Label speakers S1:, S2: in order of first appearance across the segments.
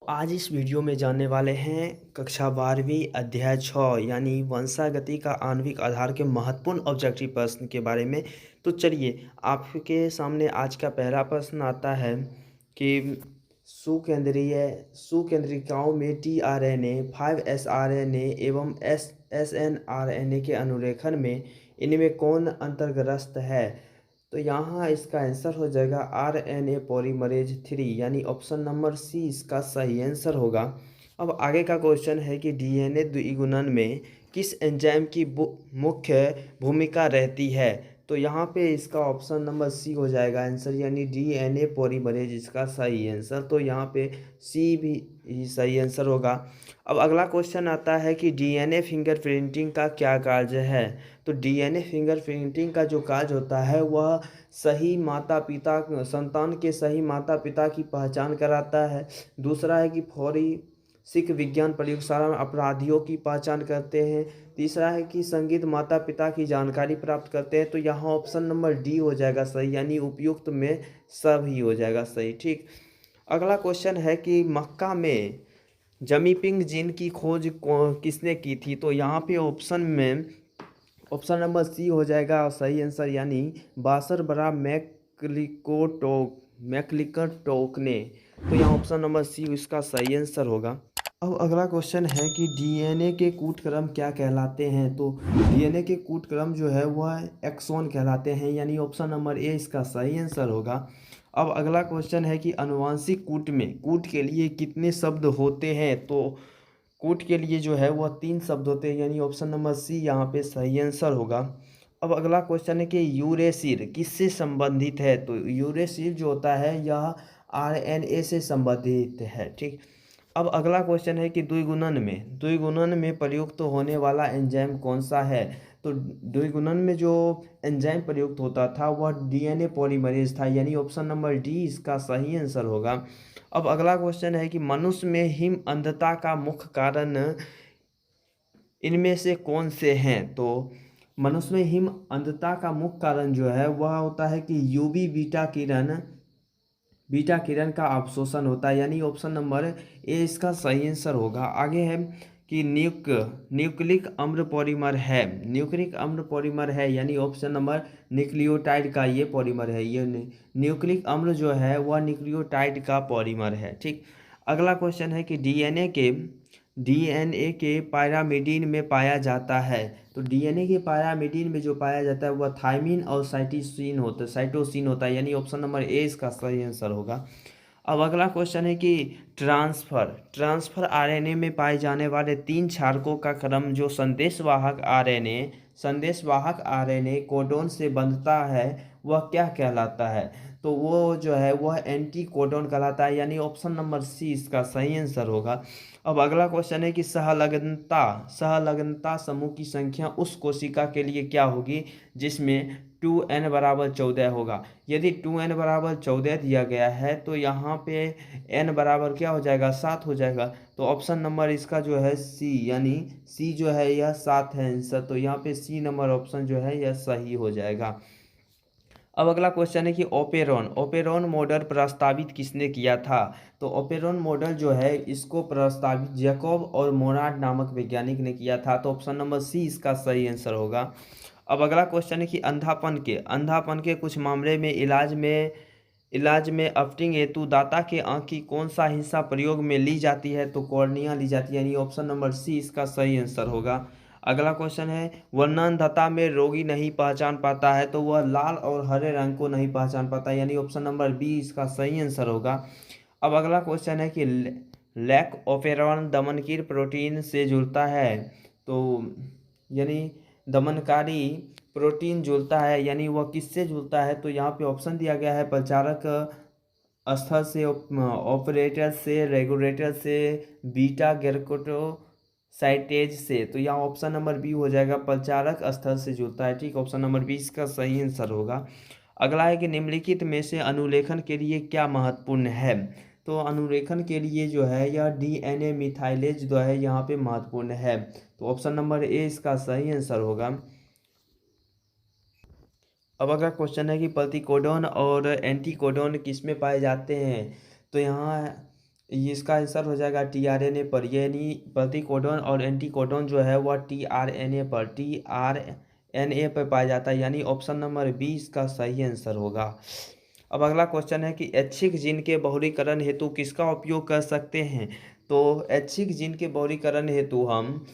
S1: आज इस वीडियो में जानने वाले हैं कक्षा 12वीं अध्याय 6 यानी वंशागति का आणविक आधार के महत्वपूर्ण ऑब्जेक्टिव प्रश्न के बारे में। तो चलिए आपके सामने आज का पहला प्रश्न आता है कि सुकेंद्रिकाओं में टीआरएनए 5एसआरएनए एवं एसएनआरएनए के अनुरेखण में इनमें कौन अंतर्ग्रस्त है। तो यहाँ इसका आंसर हो जाएगा आरएनए पॉलीमरेज 3 यानी ऑप्शन नंबर सी इसका सही आंसर होगा। अब आगे का क्वेश्चन है कि डीएनए द्विगुणन में किस एंजाइम की मुख्य भूमिका रहती है। तो यहाँ पे इसका ऑप्शन नंबर सी हो जाएगा आंसर यानी डीएनए पॉलीमरेज इसका सही आंसर। तो यहाँ पे सी भी ही सही आंसर होगा। अब अगला क्वेश्चन आता है कि डीएनए फिंगरप्रिंटिंग का क्या कार्य है। तो डीएनए फिंगरप्रिंटिंग का जो कार्य होता है वह सही माता पिता संतान के सही माता पिता की पहचान कराता है। दूसरा है कि फोरेंसिक विज्ञान प्रयोगशाला में अपराधियों की पहचान करते हैं। तीसरा है कि संदिग्ध माता पिता की जानकारी प्राप्त करते हैं। तो यहाँ ऑप्शन नंबर डी हो जाएगा सही यानी उपयुक्त में सब ही हो जाएगा सही। ठीक, अगला क्वेश्चन है कि मक्का में जमीपिंग जीन की खोज किसने की थी। तो यहाँ पे ऑप्शन नंबर सी हो जाएगा सही आंसर यानी बासर बड़ा मैक्लिकटोक ने। तो यहाँ ऑप्शन नंबर सी इसका सही आंसर होगा। अब अगला क्वेश्चन है कि डीएनए के कूटक्रम क्या कहलाते हैं। तो डीएनए के कूटक्रम जो है वह एक्सॉन कहलाते हैं यानी ऑप्शन नंबर ए इसका सही आंसर होगा। अब अगला क्वेश्चन है कि अनुवांशिक कूट में कूट के लिए कितने शब्द होते हैं। तो कूट के लिए जो है वह 3 शब्द होते हैं यानी ऑप्शन नंबर सी यहाँ पे सही आंसर होगा। अब अगला क्वेश्चन है कि यूरेसिल किससे संबंधित है। तो यूरेसिल जो होता है यह आरएनए से संबंधित है। ठीक, अब अगला क्वेश्चन है कि द्विगुणन में प्रयुक्त होने वाला एंजाइम कौन सा है। तो द्विगुणन में जो एंजाइम प्रयुक्त होता था वह डीएनए पॉलीमरेज था यानी ऑप्शन नंबर डी इसका सही आंसर होगा। अब अगला क्वेश्चन है कि मनुष्य में हिम अंधता का मुख्य कारण इनमें से कौन से हैं। तो मनुष्य में हिम अंधता का मुख्य कारण जो है वह होता है कि यूवी बीटा किरण का अवशोषण होता है यानी ऑप्शन नंबर ए इसका सही आंसर होगा। आगे है कि न्यूक्लिक अम्ल पॉलीमर है यानी ऑप्शन नंबर न्यूक्लियोटाइड का ये पॉलीमर है। ये न्यूक्लिक अम्ल जो है वह न्यूक्लियोटाइड का पॉलीमर है। ठीक, अगला क्वेश्चन है कि डीएनए के पैरामिडीन में पाया जाता है। तो डीएनए के पैरामिडीन में जो पाया जाता है वह थाइमिन और साइटोसिन होता है यानी ऑप्शन नंबर ए इसका सही आंसर होगा। अब अगला क्वेश्चन है कि ट्रांसफर आरएनए में पाए जाने वाले 3 क्षारकों का क्रम जो संदेशवाहक आरएनए कोडोन से बंधता है वह क्या कहलाता है। तो वो जो है वह एंटी कोडोन कहलाता है यानी ऑप्शन नंबर सी इसका सही आंसर होगा। अब अगला क्वेश्चन है कि सहलग्नता समूह की संख्या उस कोशिका के लिए क्या होगी जिसमें 2n बराबर 14 होगा। यदि 2n बराबर 14 दिया गया है तो यहाँ पे n बराबर क्या हो जाएगा 7 हो जाएगा। तो ऑप्शन नंबर इसका जो है सी यानी सी जो है यह 7 है आंसर। तो यहाँ पे सी नंबर ऑप्शन जो है यह सही हो जाएगा। अब अगला क्वेश्चन है कि ओपेरॉन मॉडल प्रस्तावित किसने किया था। तो ओपेरॉन मॉडल जो है इसको प्रस्तावित जैकब और मोनार्ड नामक वैज्ञानिक ने किया था। तो ऑप्शन नंबर सी इसका सही आंसर होगा। अब अगला क्वेश्चन है कि अंधापन के कुछ मामले में इलाज में अफ्टिंग हेतु दाता के आंख की कौन सा हिस्सा प्रयोग में ली जाती है। तो कॉर्निया ली जाती है यानी ऑप्शन नंबर सी इसका सही आंसर होगा। अगला क्वेश्चन है वर्णनदता में रोगी नहीं पहचान पाता है। तो वह लाल और हरे रंग को नहीं पहचान पाता यानी ऑप्शन नंबर बी इसका सही आंसर होगा। अब अगला क्वेश्चन है कि लैक ऑपेरॉन दमनकीर प्रोटीन से जुड़ता है। तो यानी दमनकारी प्रोटीन जुड़ता है यानी वह किससे जुड़ता है। तो यहाँ पे ऑप्शन दिया गया है प्रचारक स्थल से, ऑपरेटर से, रेगुलेटर से, बीटा गैरकोटोसाइटेज से। तो यहाँ ऑप्शन नंबर बी हो जाएगा प्रचारक स्थल से जुड़ता है। ठीक, ऑप्शन नंबर बी इसका सही आंसर होगा। अगला है कि निम्नलिखित में से अनुलेखन के लिए क्या महत्वपूर्ण है। तो अनुलेखन के लिए जो है यह डीएनए मिथाइलेज जो है यहाँ पे महत्वपूर्ण है। तो ऑप्शन नंबर ए इसका सही आंसर होगा। अब अगला क्वेश्चन है कि प्रतिकोडन और एंटीकोडन किस में पाए जाते हैं। तो यहाँ इसका आंसर हो जाएगा टीआरएनए पर, यानी प्रतिकोडन और एंटीकोडन जो है वह टीआरएनए पर पाया जाता है, यानी ऑप्शन नंबर बी इसका सही आंसर होगा। अब अगला क्वेश्चन है कि ऐच्छिक जीन के बहुलीकरण हेतु किसका उपयोग कर सकते हैं। तो ऐच्छिक जीन के बहुलीकरण हेतु हम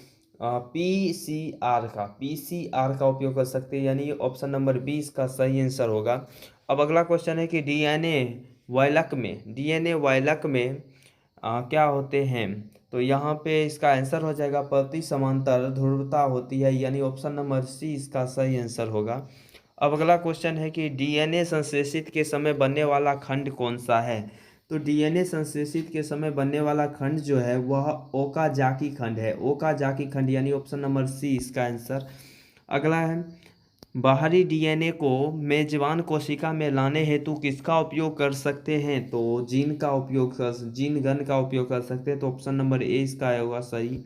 S1: पीसीआर का उपयोग कर सकते हैं, यानी ऑप्शन नंबर 20 का सही आंसर होगा। अब अगला क्वेश्चन है कि डीएनए वायलक में क्या होते हैं। तो यहाँ पे इसका आंसर हो जाएगा प्रति समांतर ध्रुवता होती है, यानी ऑप्शन नंबर सी इसका सही आंसर होगा। अब अगला क्वेश्चन है कि डीएनए संश्लेषित के समय बनने वाला खंड कौन सा है। तो डीएनए संश्लेषित के समय बनने वाला खंड जो है वह ओकाजाकी खंड है, ओकाजाकी खंड, यानी ऑप्शन नंबर सी इसका आंसर। अगला है बाहरी डीएनए को मेजबान कोशिका में लाने हेतु किसका उपयोग कर सकते हैं। तो जीन गन का उपयोग कर सकते हैं, तो ऑप्शन नंबर ए इसका होगा सही।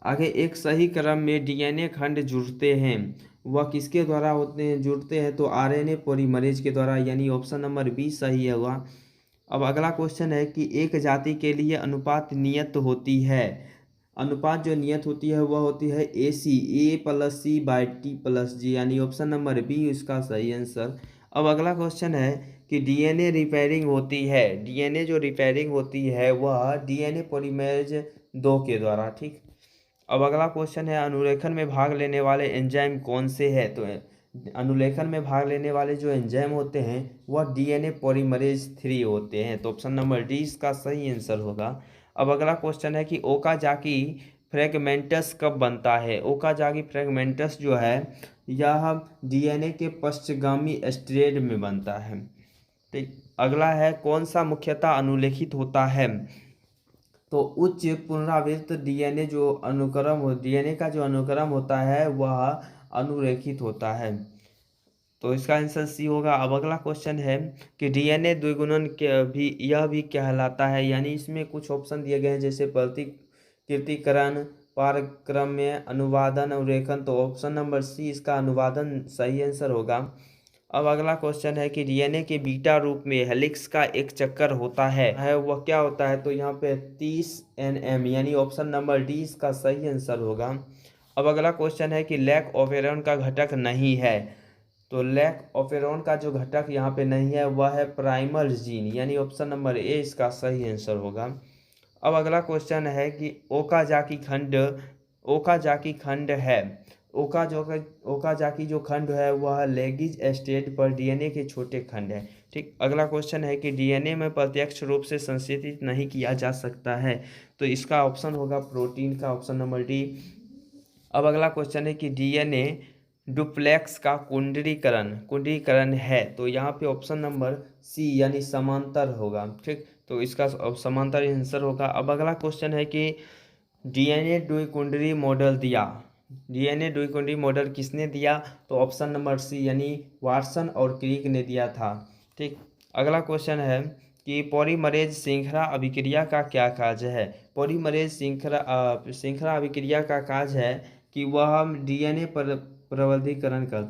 S1: आगे एक सही क्रम में डीएनए खंड जुड़ते हैं, वह किसके द्वारा जुड़ते हैं। तो आरएनए पॉलीमरेज के द्वारा, यानी ऑप्शन नंबर बी सही होगा। अब अगला क्वेश्चन है कि एक जाति के लिए अनुपात नियत होती है। अनुपात जो नियत होती है वह होती है A+C/T+G, यानी ऑप्शन नंबर बी इसका सही आंसर। अब अगला क्वेश्चन है कि डीएनए रिपेयरिंग होती है, डीएनए जो रिपेयरिंग होती है वह डीएनए पॉलीमरेज 2 के द्वारा। ठीक। अब अगला क्वेश्चन है अनुलेखन में भाग लेने वाले एंजाइम कौन से हैं। तो अनुलेखन में भाग लेने वाले जो एंजाइम होते हैं वह डीएनए पॉलीमरेज 3 होते हैं, तो ऑप्शन नंबर डी इसका सही आंसर होगा। अब अगला क्वेश्चन है कि ओकाजाकी फ्रैगमेंटस कब बनता है। ओकाजाकी फ्रैगमेंटस जो है यह डीएनए के पश्चगामी स्ट्रैंड में बनता है। ठीक। अगला है कौन सा मुख्यतः अनुलेखित होता है। तो उच्च पुनरावृत्त डीएनए का जो अनुक्रम होता है वह अनुरेखित होता है, तो इसका आंसर सी होगा। अब अगला क्वेश्चन है कि डीएनए द्विगुणन यह भी कहलाता है, यानी इसमें कुछ ऑप्शन दिए गए हैं जैसे प्रतिकृतिकरण, पारक्रम्य, अनुवादन और रेखन, तो ऑप्शन नंबर सी इसका अनुवादन सही आंसर होगा। अब अगला क्वेश्चन है कि डीएनए के बीटा रूप में हेलिक्स का एक चक्कर होता है वह क्या होता है। तो यहाँ पे 30 nm, यानी ऑप्शन नंबर डी इसका सही आंसर होगा। अब अगला क्वेश्चन है कि लैक ऑफ का घटक नहीं है। तो लैक ऑफ का जो घटक यहाँ पे नहीं है वह है प्राइमल जीन, यानी ऑप्शन नंबर ए इसका सही आंसर होगा। अब अगला क्वेश्चन है कि ओकाजाकी खंड है। ओकाजाकी जो खंड है वह लेगिज स्टेट पर डीएनए के छोटे खंड है। ठीक। अगला क्वेश्चन है कि डीएनए में प्रत्यक्ष रूप से संश्लेषित नहीं किया जा सकता है, तो इसका ऑप्शन होगा प्रोटीन का, ऑप्शन नंबर डी। अब अगला क्वेश्चन है कि डीएनए डुप्लेक्स का कुंडलीकरण है, तो यहाँ पे ऑप्शन नंबर सी यानी समांतर होगा। ठीक। तो इसका समांतर आंसर होगा। अब अगला क्वेश्चन है कि डीएनए द्विकुंडली मॉडल किसने दिया। तो ऑप्शन नंबर सी यानी वाटसन और क्रिक ने दिया था। ठीक। अगला क्वेश्चन है कि पॉलीमरेज श्रृंखला अभिक्रिया का क्या कार्य है। पॉलीमरेज श्रृंखला अभिक्रिया का कार्य है कि वह डीएनए पर प्रवर्धीकरण करता है।